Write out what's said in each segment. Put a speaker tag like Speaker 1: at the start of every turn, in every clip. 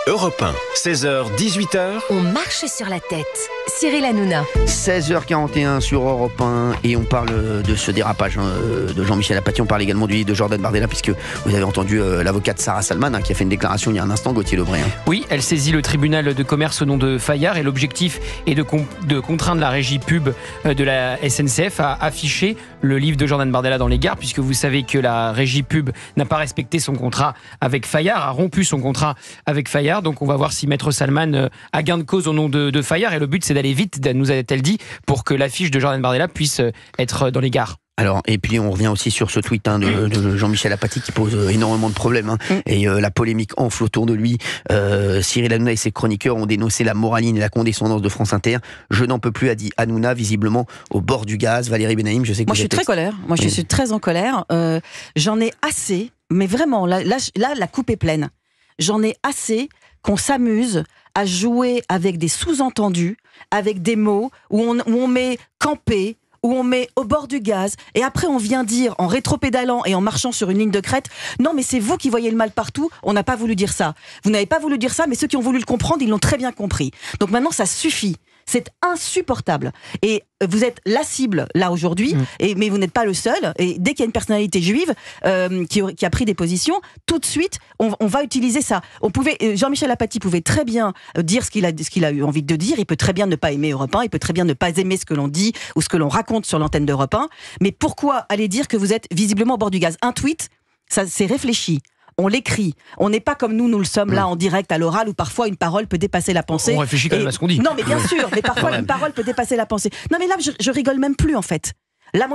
Speaker 1: Europe 1, 16h, 18h.
Speaker 2: On marche sur la tête. Cyril Hanouna.
Speaker 3: 16h41 sur Europe 1 et on parle de ce dérapage de Jean-Michel Apathy. On parle également du livre de Jordan Bardella, puisque vous avez entendu l'avocate Sarah Salman qui a fait une déclaration il y a un instant, Gauthier Lebray.
Speaker 4: Oui, elle saisit le tribunal de commerce au nom de Fayard et l'objectif est de contraindre la régie pub de la SNCF à afficher le livre de Jordan Bardella dans les gares, puisque vous savez que la régie pub n'a pas respecté son contrat avec Fayard, a rompu son contrat avec Fayard. Donc on va voir si Maître Salman a gain de cause au nom de Fayard, et le but c'est d'aller vite, nous a-t-elle dit, pour que l'affiche de Jordan Bardella puisse être dans les gares.
Speaker 3: Alors, et puis on revient aussi sur ce tweet de Jean-Michel Apathy qui pose énormément de problèmes. Et la polémique enfle autour de lui. Cyril Hanouna et ses chroniqueurs ont dénoncé la moraline et la condescendance de France Inter. Je n'en peux plus, a dit Hanouna, visiblement au bord du gaz. Valérie Benaïm, je sais que
Speaker 5: moi je suis très colère. Moi je suis très en colère. J'en ai assez, mais vraiment, là la coupe est pleine. J'en ai assez qu'on s'amuse à jouer avec des sous-entendus, avec des mots où on met camper, où on met au bord du gaz, et après on vient dire, en rétropédalant et en marchant sur une ligne de crête, non mais c'est vous qui voyez le mal partout, on n'a pas voulu dire ça. Vous n'avez pas voulu dire ça, mais ceux qui ont voulu le comprendre, ils l'ont très bien compris. Donc maintenant ça suffit. C'est insupportable. Et vous êtes la cible, là, aujourd'hui, mais vous n'êtes pas le seul. Et dès qu'il y a une personnalité juive qui a pris des positions, tout de suite, on va utiliser ça. Jean-Michel Apathy pouvait très bien dire ce qu'il a eu envie de dire. Il peut très bien ne pas aimer Europe 1. Il peut très bien ne pas aimer ce que l'on dit ou ce que l'on raconte sur l'antenne d'Europe 1. Mais pourquoi aller dire que vous êtes visiblement au bord du gaz ? Un tweet, ça c'est réfléchi. On l'écrit. On n'est pas comme nous le sommes là en direct à l'oral où parfois une parole peut dépasser la pensée.
Speaker 4: On réfléchit quand même à ce qu'on dit.
Speaker 5: Non, mais bien sûr, mais parfois une parole peut dépasser la pensée. Non, mais là, je rigole même plus en fait. Là,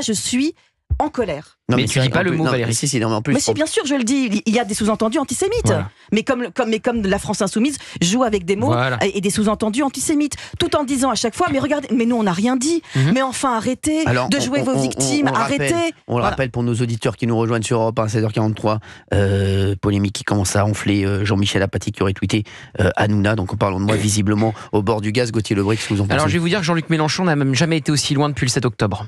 Speaker 5: je suis en colère.
Speaker 3: Non,
Speaker 4: mais tu dis pas le mot, Valérie.
Speaker 3: Non, mais en plus,
Speaker 5: mais si, bien sûr, je le dis. Il y a des sous-entendus antisémites. Voilà. Mais comme la France Insoumise joue avec des mots et des sous-entendus antisémites, tout en disant à chaque fois, mais regardez, mais nous on n'a rien dit. Mais enfin, arrêtez de jouer vos victimes, arrêtez.
Speaker 3: On le rappelle pour nos auditeurs qui nous rejoignent sur Europe 1 à 16h43, polémique qui commence à enfler. Jean-Michel Apathy qui aurait tweeté Hanouna, donc en parlant de moi visiblement au bord du gaz. Gauthier Lebray, qu'est-ce que vous en pensez ?
Speaker 4: Alors je vais vous dire que Jean-Luc Mélenchon n'a même jamais été aussi loin depuis le 7 octobre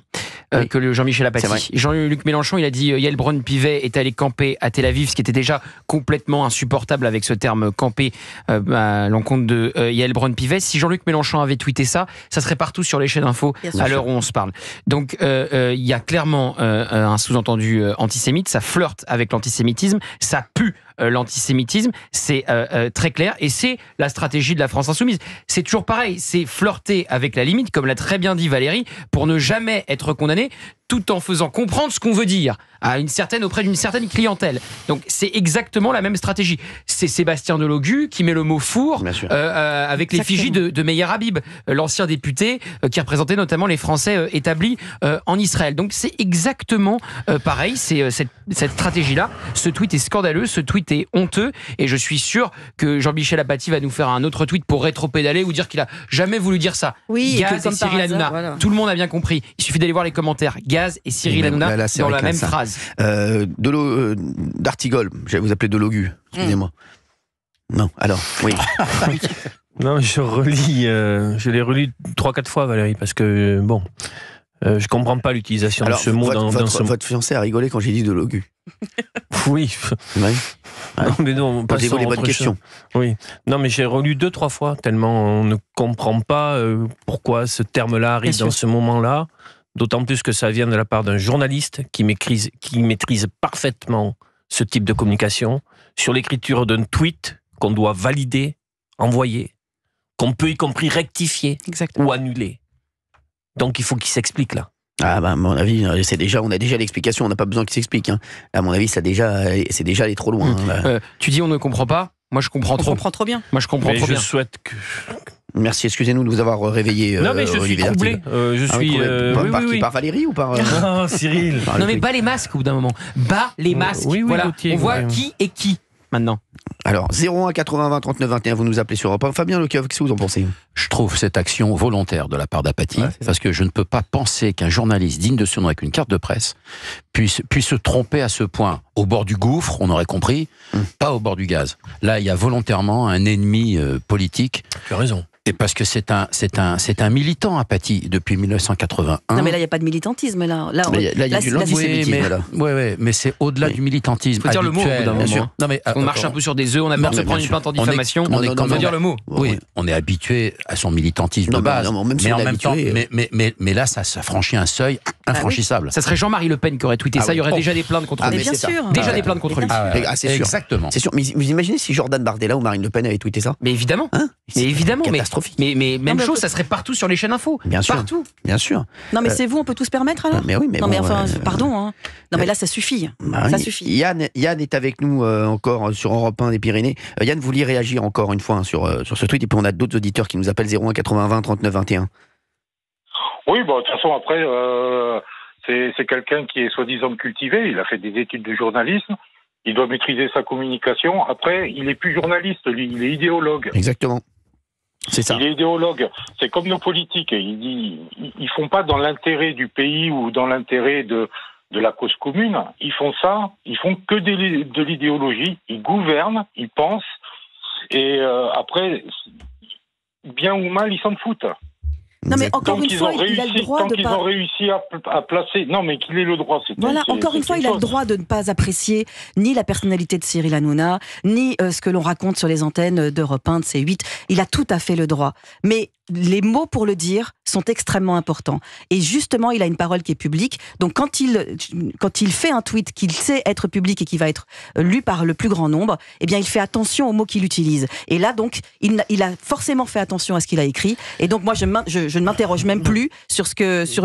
Speaker 4: que le Jean-Michel Apathy. Jean-Luc Mélenchon, il a dit Yael Braun-Pivet est allé camper à Tel Aviv, ce qui était déjà complètement insupportable avec ce terme camper à l'encontre de Yael Braun-Pivet. Si Jean-Luc Mélenchon avait tweeté ça serait partout sur les chaînes d'infos à l'heure où on se parle. Donc il y a clairement un sous-entendu antisémite, ça flirte avec l'antisémitisme, ça pue l'antisémitisme, c'est très clair, et c'est la stratégie de la France Insoumise. C'est toujours pareil, c'est flirter avec la limite, comme l'a très bien dit Valérie, pour ne jamais être condamné, tout en faisant comprendre ce qu'on veut dire auprès d'une certaine clientèle. Donc c'est exactement la même stratégie. C'est Sébastien Delogu qui met le mot four avec l'effigie de Meyer Habib, l'ancien député qui représentait notamment les Français établis en Israël. Donc c'est exactement pareil, c'est cette stratégie-là. Ce tweet est scandaleux, ce tweet est honteux, et je suis sûr que Jean-Michel Apathy va nous faire un autre tweet pour rétropédaler ou dire qu'il a jamais voulu dire ça.
Speaker 5: Oui,
Speaker 4: Gaz et Cyril Hanouna. Voilà. Tout le monde a bien compris. Il suffit d'aller voir les commentaires. Gaz et Cyril Hanouna dans la même phrase.
Speaker 3: D'Artigol, j'allais vous appeler Delogu, excusez-moi. Non, alors, oui.
Speaker 6: Non, je l'ai relu 3-4 fois, Valérie, parce que, je comprends pas l'utilisation de ce mot dans ce mot.
Speaker 3: Votre fiancé a rigolé quand j'ai dit Delogu.
Speaker 6: Oui.
Speaker 3: Ouais.
Speaker 6: Non, mais non,
Speaker 3: posez-vous les bonnes questions.
Speaker 6: Oui. Non, mais j'ai relu 2-3 fois, tellement on ne comprend pas pourquoi ce terme-là arrive dans ce moment-là. D'autant plus que ça vient de la part d'un journaliste qui maîtrise parfaitement ce type de communication, sur l'écriture d'un tweet qu'on doit valider, envoyer, qu'on peut y compris rectifier ou annuler. Donc il faut qu'il s'explique là.
Speaker 3: Ah bah à mon avis, on a déjà l'explication, on n'a pas besoin qu'il s'explique. À mon avis, c'est déjà allé trop loin.
Speaker 4: Tu dis on ne comprend pas, moi je comprends trop.
Speaker 5: On comprend trop bien.
Speaker 4: Moi je comprends trop bien.
Speaker 6: Je souhaite que...
Speaker 3: Merci, excusez-nous de vous avoir réveillé.
Speaker 6: Non mais je suis troublé.
Speaker 3: Par Valérie ou par...
Speaker 6: Non, Cyril.
Speaker 4: Non mais bas les masques au bout d'un moment. Bas les masques.
Speaker 6: Oui,
Speaker 4: voilà.
Speaker 6: Gauthier,
Speaker 4: on voit qui est qui maintenant.
Speaker 3: Alors 01 80 20 39 21, vous nous appelez sur Europe 1. Fabien Lecoeuvre, qu'est-ce que vous en pensez ?
Speaker 7: Je trouve cette action volontaire de la part d'Apathy, parce que je ne peux pas penser qu'un journaliste digne de ce nom avec une carte de presse puisse se tromper à ce point. Au bord du gouffre, on aurait compris, pas au bord du gaz. Là, il y a volontairement un ennemi politique.
Speaker 6: Tu as raison.
Speaker 7: Et parce que c'est un militant Apathy depuis 1981.
Speaker 5: Non mais là il n'y a pas de militantisme là. Là
Speaker 3: il y a du l'antisémitisme.
Speaker 7: Mais c'est au-delà du militantisme.
Speaker 4: Il faut dire le mot au bout d'un moment.
Speaker 7: Non, mais,
Speaker 4: on marche un peu sur des œufs, on a peur de se prendre une plainte en diffamation. On est dire le mot.
Speaker 7: Oui, on est habitué à son militantisme de base. Mais en même temps, mais là ça franchit un seuil infranchissable.
Speaker 4: Ça serait Jean-Marie Le Pen qui aurait tweeté ça. Il y aurait déjà des plaintes contre lui.
Speaker 5: Bien sûr.
Speaker 4: Déjà des plaintes contre lui.
Speaker 3: C'est sûr.
Speaker 7: Exactement.
Speaker 3: C'est sûr. Mais vous imaginez si Jordan Bardella ou Marine Le Pen avaient tweeté ça?
Speaker 4: Mais évidemment.
Speaker 3: Mais
Speaker 4: évidemment.
Speaker 3: Catastrophique.
Speaker 4: Mais même chose, ça serait partout sur les chaînes info.
Speaker 3: Bien sûr.
Speaker 4: Partout.
Speaker 3: Bien sûr.
Speaker 5: Non mais c'est vous, on peut tout se permettre alors?
Speaker 3: Mais oui, mais
Speaker 5: non mais enfin, pardon. Hein. Non mais là ça suffit. Ça suffit.
Speaker 3: Yann est avec nous encore sur Europe 1 des Pyrénées. Yann, vous vouliez réagir encore une fois sur ce tweet, et puis on a d'autres auditeurs qui nous appellent 01 80 20 39 21.
Speaker 8: Oui, bon, de toute façon après c'est quelqu'un qui est soi-disant cultivé. Il a fait des études de journalisme. Il doit maîtriser sa communication. Après, il est plus journaliste, lui, il est idéologue.
Speaker 3: Exactement. C'est ça.
Speaker 8: Il est idéologue. C'est comme nos politiques. Ils font pas dans l'intérêt du pays ou dans l'intérêt de la cause commune. Ils font que de l'idéologie. Ils gouvernent, ils pensent. Et après, bien ou mal, ils s'en foutent.
Speaker 5: Non mais encore une fois, il a le droit de
Speaker 8: pas... ont réussi à placer... Non mais qu'il ait le droit, c'est...
Speaker 5: Voilà, encore une fois, il a le droit de ne pas apprécier ni la personnalité de Cyril Hanouna, ni ce que l'on raconte sur les antennes d'Europe 1, de C8. Il a tout à fait le droit. Mais les mots pour le dire sont extrêmement importants. Et justement, il a une parole qui est publique. Donc quand il fait un tweet qu'il sait être public et qui va être lu par le plus grand nombre, eh bien il fait attention aux mots qu'il utilise. Et là donc, il a forcément fait attention à ce qu'il a écrit. Et donc moi, je ne m'interroge même plus sur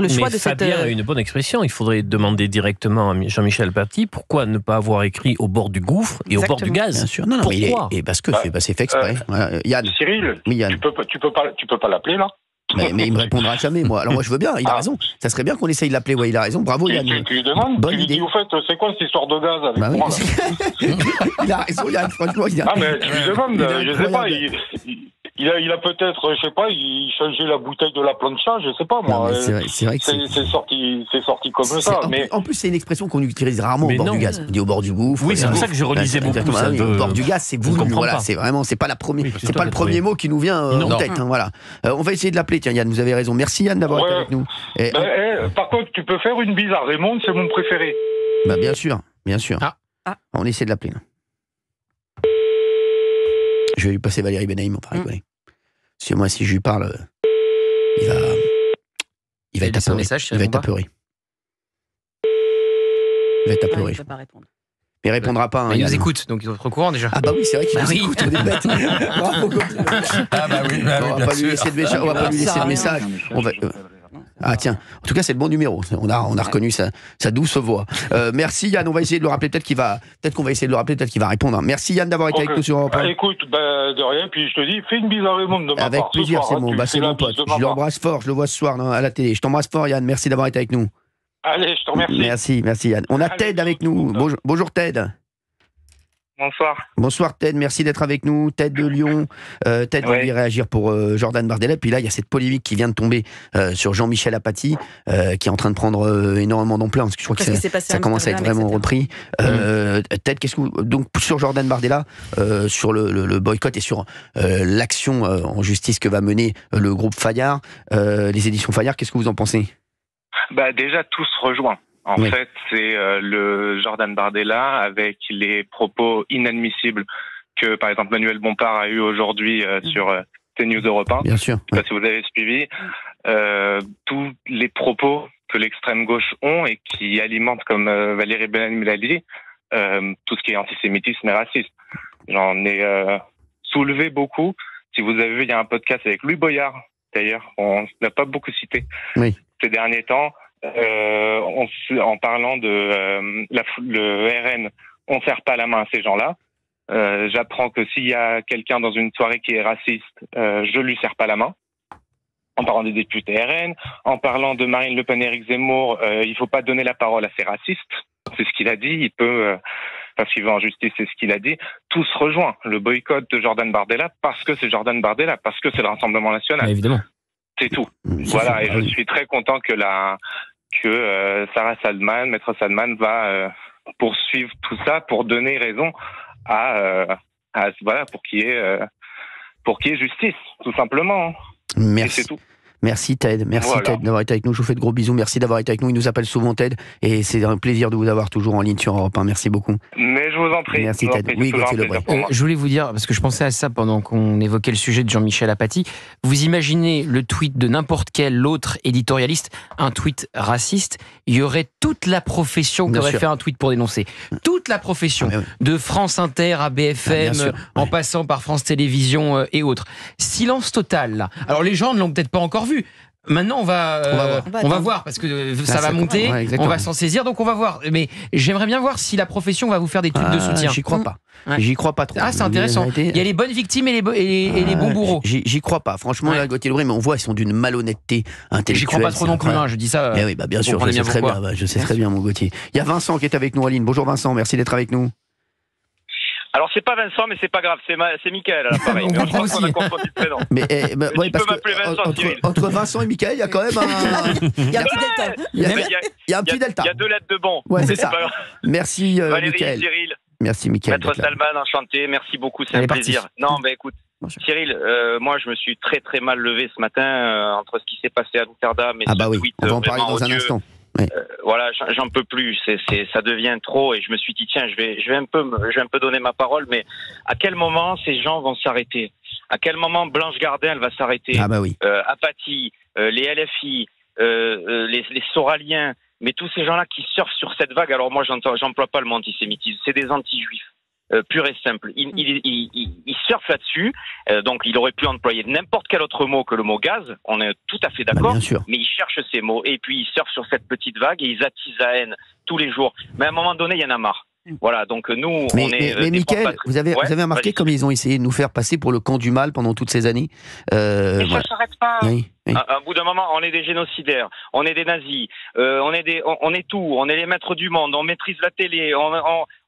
Speaker 5: le choix de cette...
Speaker 6: Fabien a une bonne expression. Il faudrait demander directement à Jean-Michel Apathy pourquoi ne pas avoir écrit au bord du gouffre et au bord du gaz.
Speaker 3: Bien sûr. Non, pourquoi
Speaker 6: parce
Speaker 3: que c'est fait exprès. Yann.
Speaker 8: Cyril,
Speaker 3: oui, Yann.
Speaker 8: Tu peux pas l'appeler là?
Speaker 3: Mais il me répondra jamais, moi. Alors moi je veux bien, il a raison. Ça serait bien qu'on essaye de l'appeler. Ouais, il a raison. Bravo Yann.
Speaker 8: Tu lui demandes.
Speaker 3: Bonne
Speaker 8: tu lui
Speaker 3: idée.
Speaker 8: dis au fait, c'est quoi cette histoire de gaz avec moi là?
Speaker 3: Il a raison Yann. Franchement,
Speaker 8: mais tu lui demandes. Je sais pas. Il a peut-être, je sais pas, il changeait la bouteille de la plancha, je sais pas moi.
Speaker 3: C'est vrai que
Speaker 8: c'est sorti comme ça. Mais
Speaker 3: en plus, c'est une expression qu'on utilise rarement au bord du gaz. On dit au bord du gouffre.
Speaker 6: Oui, c'est pour ça que je relisais beaucoup ça.
Speaker 3: Au bord du gaz, c'est voulu. Voilà, c'est vraiment, c'est pas le premier mot qui nous vient en tête. Voilà. On va essayer de l'appeler. Tiens, Yann, vous avez raison. Merci Yann d'avoir été avec nous.
Speaker 8: Par contre, tu peux faire une bise à Raymond, c'est mon préféré.
Speaker 3: Bah bien sûr. On essaie de l'appeler. Je vais lui passer Valérie Benaïm, on va rigoler. Parce que moi, si je lui parle, il va être apeuré. Il va être apeuré.
Speaker 5: Il va pas répondre.
Speaker 3: Mais il répondra pas.
Speaker 4: Il nous écoute, donc il doit être au courant déjà.
Speaker 3: Ah bah oui, c'est vrai qu'il nous écoute, on est bête. Bravo.
Speaker 7: Ah bah oui,
Speaker 3: on va pas lui laisser de message. Ah tiens, en tout cas c'est le bon numéro. On a reconnu sa douce voix. Merci Yann, on va essayer de le rappeler. Peut-être qu'on va essayer de le rappeler, peut-être qu'il va répondre. Merci Yann d'avoir été avec nous sur Europe 1.
Speaker 8: Écoute, de rien. Puis je te dis, fais une bise à Raymond de ma part.
Speaker 3: Avec plaisir, c'est bon. C'est mon pote. Je l'embrasse fort. Je le vois ce soir à la télé. Je t'embrasse fort Yann. Merci d'avoir été avec nous.
Speaker 8: Allez, je te remercie.
Speaker 3: Merci Yann. On a Ted avec nous. Bonjour Ted. Bonsoir Ted, merci d'être avec nous. Ted de Lyon. Ted voulait réagir pour Jordan Bardella. Puis là, il y a cette polémique qui vient de tomber sur Jean-Michel Apathy, qui est en train de prendre énormément d'ampleur, parce que je crois que ça commence à être vraiment repris. Ted, donc sur Jordan Bardella, sur le boycott et sur l'action en justice que va mener le groupe Fayard, les éditions Fayard, qu'est-ce que vous en pensez?
Speaker 9: Déjà, tout se rejoint. En fait, c'est le Jordan Bardella avec les propos inadmissibles que, par exemple, Manuel Bompard a eu aujourd'hui sur CNews Europe 1.
Speaker 3: Bien sûr.
Speaker 9: Je sais pas si vous avez suivi. Tous les propos que l'extrême gauche ont et qui alimentent, comme Valérie Benaïm l'a dit, tout ce qui est antisémitisme et raciste. J'en ai soulevé beaucoup. Si vous avez vu, il y a un podcast avec Louis Boyard, d'ailleurs, on n'a pas beaucoup cité ces derniers temps. En parlant de le RN, on ne serre pas la main à ces gens-là. J'apprends que s'il y a quelqu'un dans une soirée qui est raciste, je lui serre pas la main. En parlant des députés RN, en parlant de Marine Le Pen et Éric Zemmour, il faut pas donner la parole à ces racistes. C'est ce qu'il a dit. Il peut, parce qu'il va en justice, c'est ce qu'il a dit. Tout se rejoint. Le boycott de Jordan Bardella parce que c'est Jordan Bardella, parce que c'est le Rassemblement National.
Speaker 4: Évidemment.
Speaker 9: C'est tout. Voilà. Et je suis très content que Sarah Salman, Maître Salman, va poursuivre tout ça pour donner raison pour qu'il y ait pour qu'il y ait justice, tout simplement.
Speaker 3: Merci.
Speaker 9: Et c'est tout.
Speaker 3: Merci Ted, merci
Speaker 9: Voilà.
Speaker 3: Ted d'avoir été avec nous. Je vous fais de gros bisous, merci d'avoir été avec nous. Il nous appelle souvent Ted et c'est un plaisir de vous avoir toujours en ligne sur Europe 1. Merci beaucoup.
Speaker 9: Mais je vous en prie.
Speaker 3: Merci
Speaker 9: je vous en
Speaker 3: Ted.
Speaker 9: prie,
Speaker 3: Oui,
Speaker 9: c'est toujours
Speaker 3: Gauthier
Speaker 9: un plaisir
Speaker 3: Lebray.
Speaker 9: pour moi.
Speaker 4: Je voulais vous dire, parce que je pensais à ça pendant qu'on évoquait le sujet de Jean-Michel Apathy, vous imaginez le tweet de n'importe quel autre éditorialiste, un tweet raciste, il y aurait toute la profession qui
Speaker 3: Bien
Speaker 4: aurait
Speaker 3: sûr.
Speaker 4: fait un tweet pour dénoncer. Toute la profession,
Speaker 3: Ah, mais oui.
Speaker 4: de France Inter à BFM,
Speaker 3: Ah, bien sûr.
Speaker 4: en passant par France Télévisions et autres. Silence total, là. Alors les gens ne l'ont peut-être pas encore vu. Maintenant, on va voir parce que ça va monter,
Speaker 3: ouais,
Speaker 4: on
Speaker 3: exactement.
Speaker 4: va s'en saisir, donc on va voir. Mais j'aimerais bien voir si la profession va vous faire des tweets de soutien.
Speaker 3: J'y crois pas.
Speaker 4: Ouais.
Speaker 3: J'y crois pas trop.
Speaker 4: Ah, c'est intéressant. Il y a les bonnes victimes et les bons bourreaux.
Speaker 3: J'y crois pas. Franchement,
Speaker 4: Ouais.
Speaker 3: là, Gauthier Lebray, mais on voit, ils sont d'une malhonnêteté intellectuelle.
Speaker 4: J'y crois pas trop non plus,
Speaker 3: incroyable.
Speaker 4: je dis ça.
Speaker 3: Eh oui, bah bien
Speaker 4: vous
Speaker 3: sûr, je
Speaker 4: comprenez
Speaker 3: sais
Speaker 4: bien
Speaker 3: très
Speaker 4: pourquoi.
Speaker 3: bien. Je sais très bien, mon Gauthier. Il y a Vincent qui est avec nous en ligne. Bonjour Vincent, merci d'être avec nous.
Speaker 10: Alors c'est pas Vincent, mais c'est pas grave, c'est Mickaël à l'appareil.
Speaker 4: On
Speaker 10: Mais je
Speaker 4: comprend
Speaker 10: pense qu'on a
Speaker 4: aussi.
Speaker 10: confondu le prénom.
Speaker 3: Mais
Speaker 10: Tu
Speaker 3: ouais, parce
Speaker 10: peux m'appeler Vincent,
Speaker 3: que
Speaker 10: Cyril.
Speaker 3: entre Vincent et Mickaël, il y a quand même un,
Speaker 5: Il y a un petit delta.
Speaker 3: il y a-
Speaker 10: Mais
Speaker 3: il y a un petit delta.
Speaker 10: Il y a deux lettres de bon.
Speaker 3: Ouais, c'est
Speaker 10: Mais
Speaker 3: ça.
Speaker 10: pas grave.
Speaker 3: Merci
Speaker 10: Valérie,
Speaker 3: Mickaël.
Speaker 10: Cyril,
Speaker 3: Merci Mickaël.
Speaker 10: Maître
Speaker 3: d'être là.
Speaker 10: Salman, enchanté, merci beaucoup, c'est
Speaker 4: Elle
Speaker 10: un
Speaker 4: est partie.
Speaker 10: plaisir. Non, mais écoute,
Speaker 3: Bonjour.
Speaker 10: Cyril, moi je me suis très très mal levé ce matin entre ce qui s'est passé à Amsterdam et
Speaker 3: Ah
Speaker 10: ce
Speaker 3: bah oui,
Speaker 10: tweet
Speaker 3: on va en parler
Speaker 10: vraiment
Speaker 3: dans un
Speaker 10: odieux.
Speaker 3: instant.
Speaker 10: Voilà, j'en peux plus. Ça devient trop. Et je me suis dit tiens, je vais un peu donner ma parole. Mais à quel moment ces gens vont s'arrêter? À quel moment Blanche Gardin elle va s'arrêter?
Speaker 3: Ah bah oui.
Speaker 10: Apathy, les LFI, les Soraliens, mais tous ces gens-là qui surfent sur cette vague. Alors moi, j'emploie pas le mot antisémitisme. C'est des anti-juifs. Pur et simple. Il surfe là-dessus, donc il aurait pu employer n'importe quel autre mot que le mot gaz, on est tout à fait
Speaker 3: Bah,
Speaker 10: d'accord,
Speaker 3: bien sûr.
Speaker 10: mais il cherche ces mots, et puis il surfe sur cette petite vague, et ils attisent la haine tous les jours. Mais à un moment donné, il y en a marre. Voilà, donc nous,
Speaker 3: Mais,
Speaker 10: on est...
Speaker 3: mais
Speaker 10: des
Speaker 3: Mickaël,
Speaker 10: compatriotes.
Speaker 3: vous avez
Speaker 10: Ouais,
Speaker 3: remarqué
Speaker 10: vas-y.
Speaker 3: comme ils ont essayé de nous faire passer pour le camp du mal pendant toutes ces années.
Speaker 10: Mais
Speaker 3: Voilà.
Speaker 10: ça s'arrête pas.
Speaker 3: Oui, oui.
Speaker 10: À un bout d'un moment, on est des génocidaires, on est des nazis, on est tout, on est les maîtres du monde, on maîtrise la télé,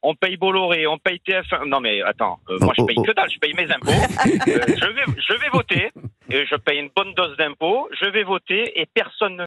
Speaker 10: on paye Bolloré, on paye TF1. Non mais attends, moi je paye que dalle, je paye mes impôts. Je vais voter, je paye une bonne dose d'impôts, je vais voter et personne ne